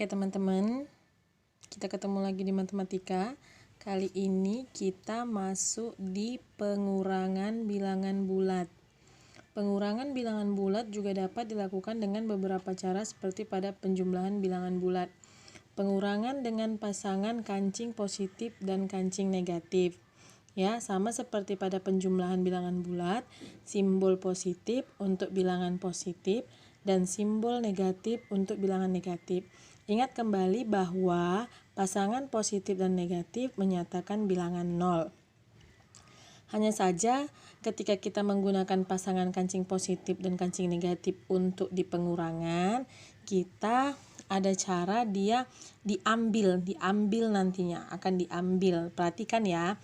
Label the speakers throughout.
Speaker 1: Oke teman-teman, kita ketemu lagi di matematika. Kali ini kita masuk di pengurangan bilangan bulat. Pengurangan bilangan bulat juga dapat dilakukan dengan beberapa cara seperti pada penjumlahan bilangan bulat. Pengurangan dengan pasangan kancing positif dan kancing negatif. Ya, sama seperti pada penjumlahan bilangan bulat, simbol positif untuk bilangan positif dan simbol negatif untuk bilangan negatif. Ingat kembali bahwa pasangan positif dan negatif menyatakan bilangan 0. Hanya saja ketika kita menggunakan pasangan kancing positif dan kancing negatif untuk di pengurangan, kita ada cara dia diambil nantinya, akan diambil. Perhatikan ya.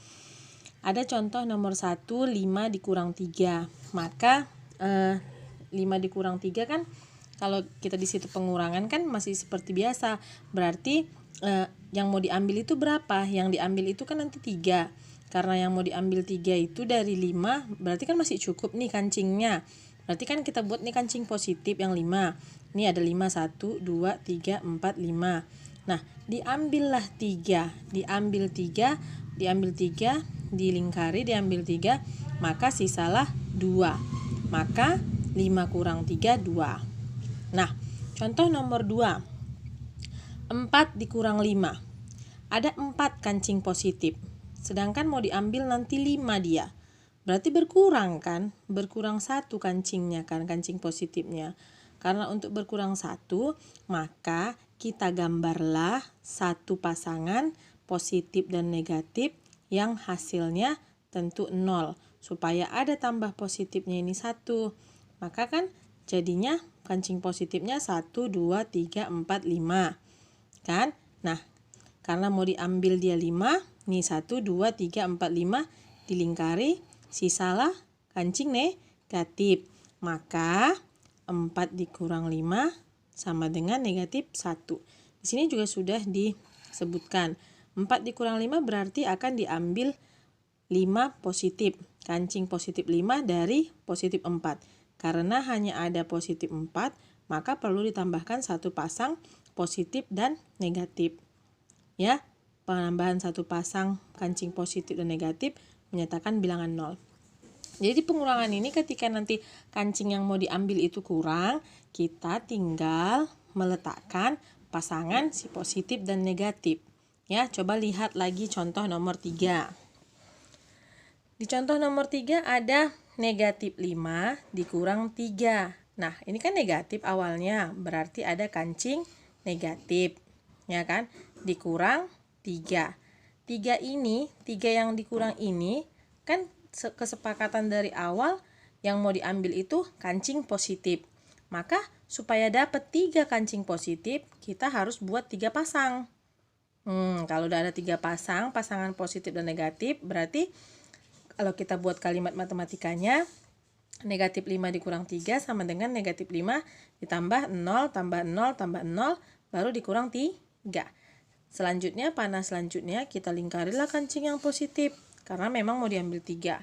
Speaker 1: Ada contoh nomor 1, 5 dikurang 3. Maka 5 dikurang 3 kan kalau kita di situ pengurangan kan masih seperti biasa. Berarti yang mau diambil itu berapa? Yang diambil itu kan nanti 3. Karena yang mau diambil 3 itu dari 5, berarti kan masih cukup nih kancingnya. Berarti kan kita buat nih kancing positif yang 5. Ini ada 5, 1, 2, 3, 4, 5. Nah, diambillah 3. Diambil 3, dilingkari, diambil 3, maka sisalah 2. Maka 5 kurang 3, 2. Nah, contoh nomor 2. 4 dikurang 5. Ada 4 kancing positif. Sedangkan mau diambil nanti 5 dia. Berarti berkurang kan? Berkurang 1 kancingnya kan, kancing positifnya. Karena untuk berkurang 1, maka kita gambarlah satu pasangan positif dan negatif yang hasilnya tentu 0. Supaya ada tambah positifnya ini 1. Maka kan jadinya kancing positifnya 1, 2, 3, 4, 5. Kan? Nah, karena mau diambil dia 5, nih 1, 2, 3, 4, 5 dilingkari, sisalah kancing negatif. Maka 4 dikurang 5 sama dengan negatif 1. Di sini juga sudah disebutkan. 4 dikurang 5 berarti akan diambil 5 positif. Kancing positif 5 dari positif 4. Karena hanya ada positif 4, maka perlu ditambahkan satu pasang positif dan negatif. Ya, penambahan satu pasang kancing positif dan negatif menyatakan bilangan 0. Jadi pengurangan ini ketika nanti kancing yang mau diambil itu kurang, kita tinggal meletakkan pasangan si positif dan negatif. Ya, coba lihat lagi contoh nomor 3. Di contoh nomor 3 ada negatif 5 dikurang 3. Nah, ini kan negatif awalnya, berarti ada kancing negatif. Ya kan? Dikurang 3. 3 yang dikurang ini kan kesepakatan dari awal yang mau diambil itu kancing positif. Maka supaya dapat 3 kancing positif, kita harus buat 3 pasang. Kalau udah ada 3 pasang, pasangan positif dan negatif, berarti kalau kita buat kalimat matematikanya, negatif 5 dikurang 3 sama dengan negatif 5 ditambah 0, tambah 0, tambah 0, baru dikurang 3. Selanjutnya, panah selanjutnya kita lingkarilah kancing yang positif, karena memang mau diambil 3.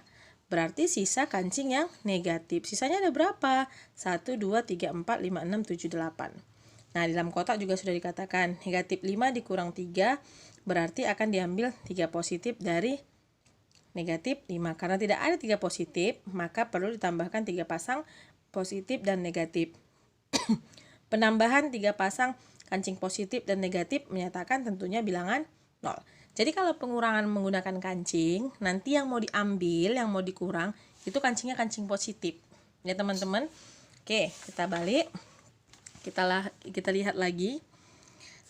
Speaker 1: Berarti sisa kancing yang negatif. Sisanya ada berapa? 1, 2, 3, 4, 5, 6, 7, 8. Nah, di dalam kotak juga sudah dikatakan, negatif 5 dikurang 3, berarti akan diambil 3 positif dari negatif 5. Karena tidak ada 3 positif, maka perlu ditambahkan 3 pasang positif dan negatif. Penambahan 3 pasang kancing positif dan negatif menyatakan tentunya bilangan 0. Jadi kalau pengurangan menggunakan kancing, nanti yang mau diambil, yang mau dikurang, itu kancingnya kancing positif. Ya teman-teman. Oke, kita balik. Kita lihat lagi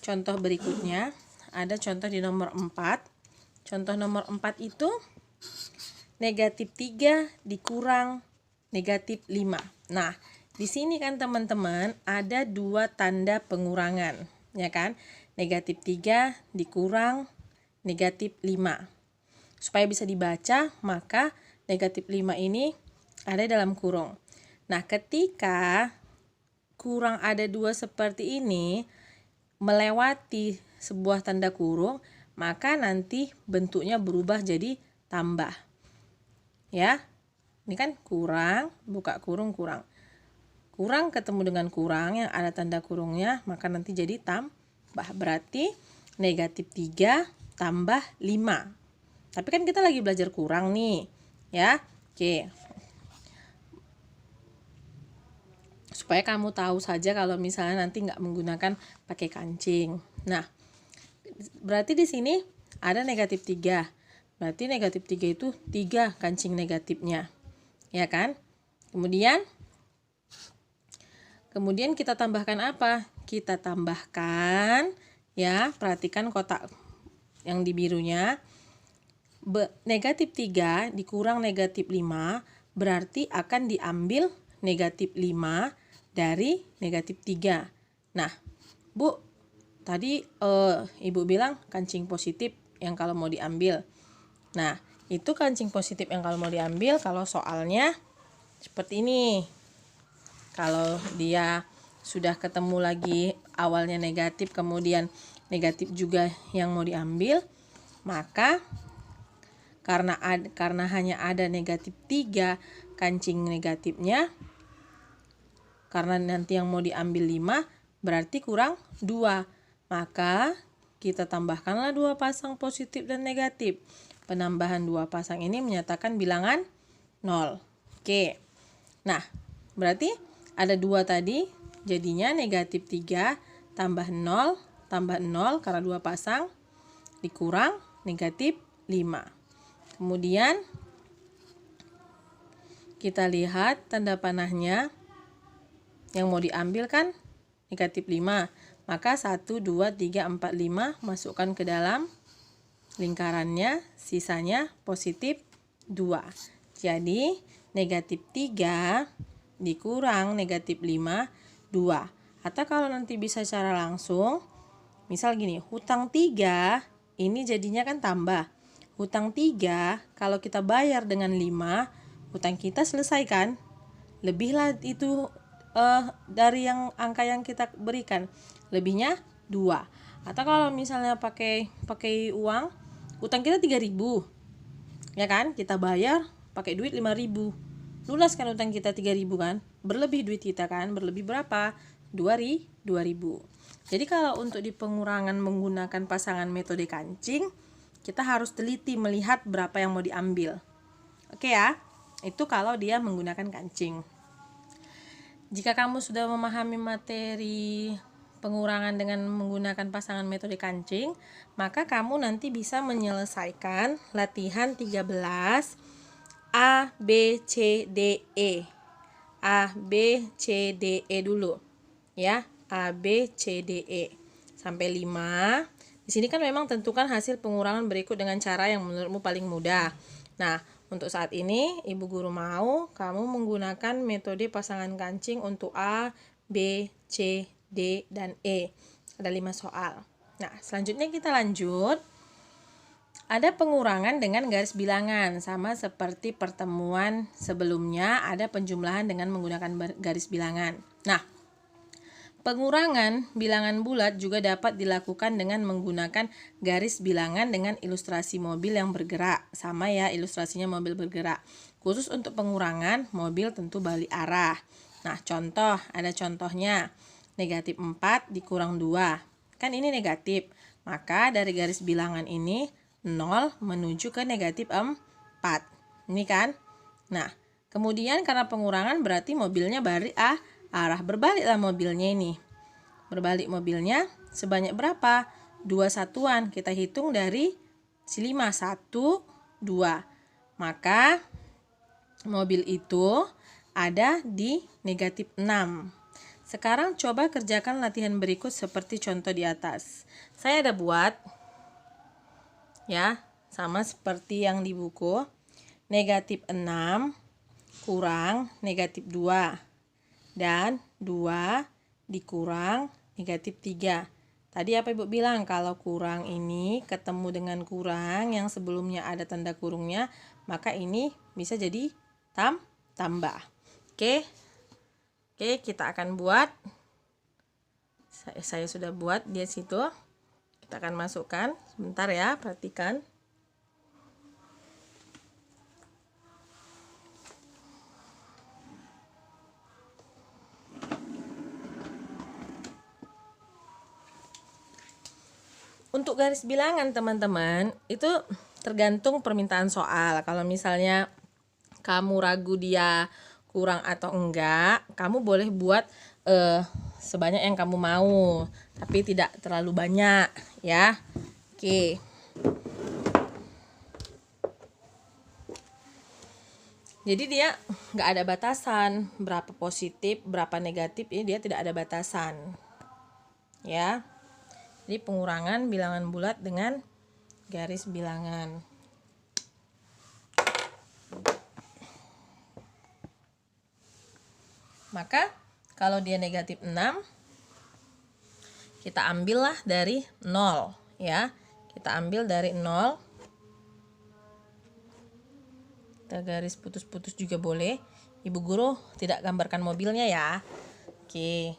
Speaker 1: contoh berikutnya. Ada contoh di nomor 4. Contoh nomor 4 itu negatif 3 dikurang negatif 5. Nah, di sini kan teman-teman ada 2 tanda pengurangan, ya kan? Negatif 3 dikurang negatif 5. Supaya bisa dibaca, maka negatif 5 ini ada dalam kurung. Nah, ketika kurang ada 2 seperti ini, melewati sebuah tanda kurung, maka nanti bentuknya berubah jadi tambah. Ya, ini kan kurang, buka kurung, kurang. Kurang ketemu dengan kurang yang ada tanda kurungnya, maka nanti jadi tambah. berarti negatif 3 tambah 5. Tapi kan kita lagi belajar kurang nih, ya. Oke. Supaya kamu tahu saja kalau misalnya nanti nggak menggunakan pakai kancing. Nah, berarti di sini ada negatif 3. Berarti negatif 3 itu 3 kancing negatifnya. Ya kan? Kemudian kita tambahkan apa? Kita tambahkan, ya, perhatikan kotak yang di birunya. Negatif 3 dikurang negatif 5 berarti akan diambil negatif 5 dari negatif 3. Nah, Bu, tadi Ibu bilang kancing positif yang kalau mau diambil. Nah, itu kancing positif yang kalau mau diambil kalau soalnya seperti ini. Kalau dia sudah ketemu lagi awalnya negatif, kemudian negatif juga yang mau diambil, maka karena hanya ada negatif 3 kancing negatifnya, karena nanti yang mau diambil 5, berarti kurang 2. Maka kita tambahkanlah 2 pasang positif dan negatif. Penambahan 2 pasang ini menyatakan bilangan 0. Oke. Nah, berarti ada 2 tadi, jadinya negatif 3 tambah 0 karena 2 pasang dikurang negatif 5. Kemudian kita lihat tanda panahnya yang mau diambil kan negatif 5. Maka 1, 2, 3, 4, 5 masukkan ke dalam lingkarannya, sisanya positif 2. Jadi negatif 3 dikurang negatif 5, 2. Atau kalau nanti bisa secara langsung, misal gini, hutang 3 ini jadinya kan tambah. Hutang 3 kalau kita bayar dengan 5, hutang kita selesai kan? Lebihlah itu dari yang angka yang kita berikan. Lebihnya 2. Atau kalau misalnya pakai uang, hutang kita 3.000. Ya kan? Kita bayar pakai duit 5.000. Lunas kan utang kita 3.000 kan? Berlebih duit kita kan? Berlebih berapa? 2.000. Jadi kalau untuk di pengurangan menggunakan pasangan metode kancing, kita harus teliti melihat berapa yang mau diambil. Oke ya? Itu kalau dia menggunakan kancing. Jika kamu sudah memahami materi pengurangan dengan menggunakan pasangan metode kancing, maka kamu nanti bisa menyelesaikan latihan 13 A, B, C, D, E. A, B, C, D, E dulu. Ya, A, B, C, D, E. Sampai 5. Di sini kan memang tentukan hasil pengurangan berikut dengan cara yang menurutmu paling mudah. Nah, untuk saat ini, Ibu Guru mau kamu menggunakan metode pasangan kancing untuk A, B, C, D, dan E. Ada 5 soal. Nah, selanjutnya kita lanjut. Ada pengurangan dengan garis bilangan, sama seperti pertemuan sebelumnya ada penjumlahan dengan menggunakan garis bilangan. Nah, pengurangan bilangan bulat juga dapat dilakukan dengan menggunakan garis bilangan dengan ilustrasi mobil yang bergerak. Sama ya, ilustrasinya mobil bergerak. Khusus untuk pengurangan, mobil tentu balik arah. Nah, ada contohnya. Negatif 4 dikurang 2. Kan ini negatif. Maka dari garis bilangan ini 0 menuju ke negatif 4. Ini kan? Nah, kemudian karena pengurangan berarti mobilnya balik arah. Berbaliklah mobilnya ini. Berbalik mobilnya sebanyak berapa? 2 satuan. Kita hitung dari si 5. 1, 2. Maka mobil itu ada di negatif 6. Sekarang coba kerjakan latihan berikut seperti contoh di atas. Saya ada buat, ya, sama seperti yang di buku. Negatif 6 kurang negatif 2. Dan 2 dikurang negatif 3. Tadi apa Ibu bilang? Kalau kurang ini ketemu dengan kurang yang sebelumnya ada tanda kurungnya, maka ini bisa jadi tambah. Oke, kita akan buat. Saya sudah buat di situ. Kita akan masukkan. Sebentar ya, perhatikan. Untuk garis bilangan teman-teman, itu tergantung permintaan soal. Kalau misalnya kamu ragu dia kurang atau enggak, kamu boleh buat sebanyak yang kamu mau, tapi tidak terlalu banyak ya. Oke. Jadi dia nggak ada batasan berapa positif, berapa negatif, ini dia tidak ada batasan ya. Jadi pengurangan bilangan bulat dengan garis bilangan. Maka kalau dia negatif 6, kita ambillah dari 0 ya. Kita ambil dari 0. Kita garis putus-putus juga boleh. Ibu guru tidak gambarkan mobilnya ya. Oke.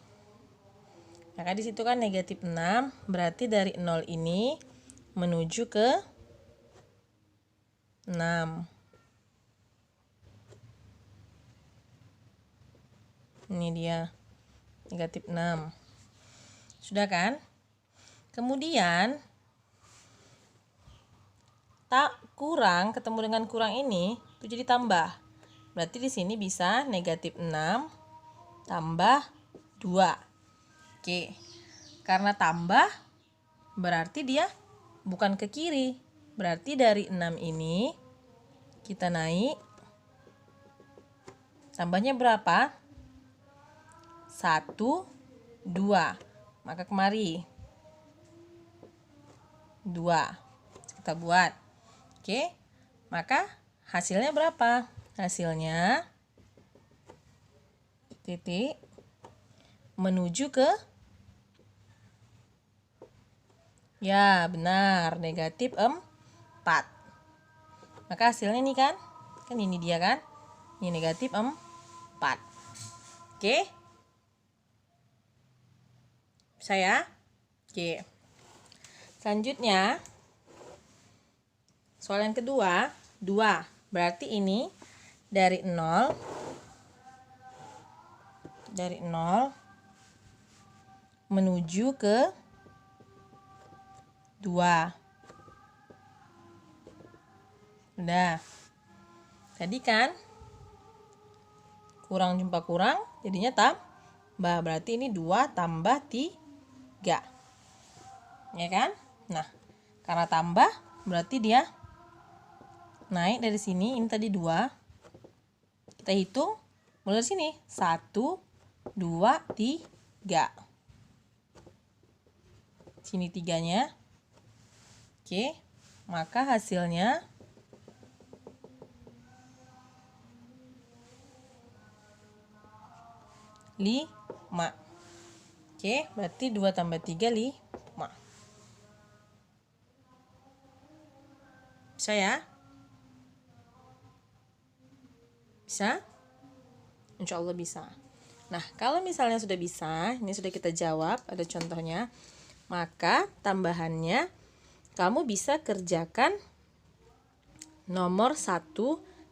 Speaker 1: Maka di situ kan negatif 6, berarti dari 0 ini menuju ke 6. Ini dia negatif 6. Sudah kan? Kemudian tak kurang ketemu dengan kurang ini itu jadi tambah. Berarti di sini bisa negatif 6 tambah 2. Oke. Karena tambah berarti dia bukan ke kiri. Berarti dari 6 ini kita naik. Tambahnya berapa? 1, 2. Maka kemari 2. Kita buat. Oke. Maka hasilnya berapa? Hasilnya titik menuju ke, ya benar, negatif 4. Maka hasilnya ini kan? Kan ini dia kan? Ini negatif 4. Oke. Bisa ya? Oke. Selanjutnya soal yang kedua, 2. Berarti ini dari 0 menuju ke 2. Udah. Tadi kan kurang jumpa kurang, jadinya tambah. Berarti ini 2 tambah 3. Ya kan? Nah, karena tambah berarti dia naik dari sini. Ini tadi 2. Kita hitung mulai dari sini. 1, 2, 3. Sini 3-nya. Oke. Maka hasilnya 5. Oke, berarti 2 tambah 3, 5. Bisa ya? Bisa? Insya Allah bisa. Nah, kalau misalnya sudah bisa, ini sudah kita jawab, ada contohnya, maka tambahannya kamu bisa kerjakan nomor 1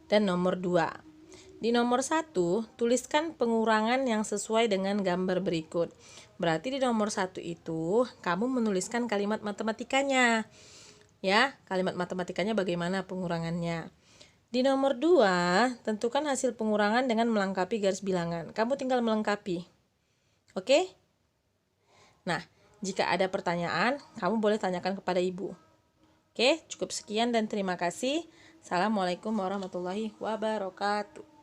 Speaker 1: dan nomor 2. Di nomor 1, tuliskan pengurangan yang sesuai dengan gambar berikut. Berarti di nomor 1 itu, kamu menuliskan kalimat matematikanya. Ya, kalimat matematikanya bagaimana pengurangannya. Di nomor 2, tentukan hasil pengurangan dengan melengkapi garis bilangan. Kamu tinggal melengkapi. Oke? Nah, jika ada pertanyaan, kamu boleh tanyakan kepada ibu. Oke, cukup sekian dan terima kasih. Assalamualaikum warahmatullahi wabarakatuh.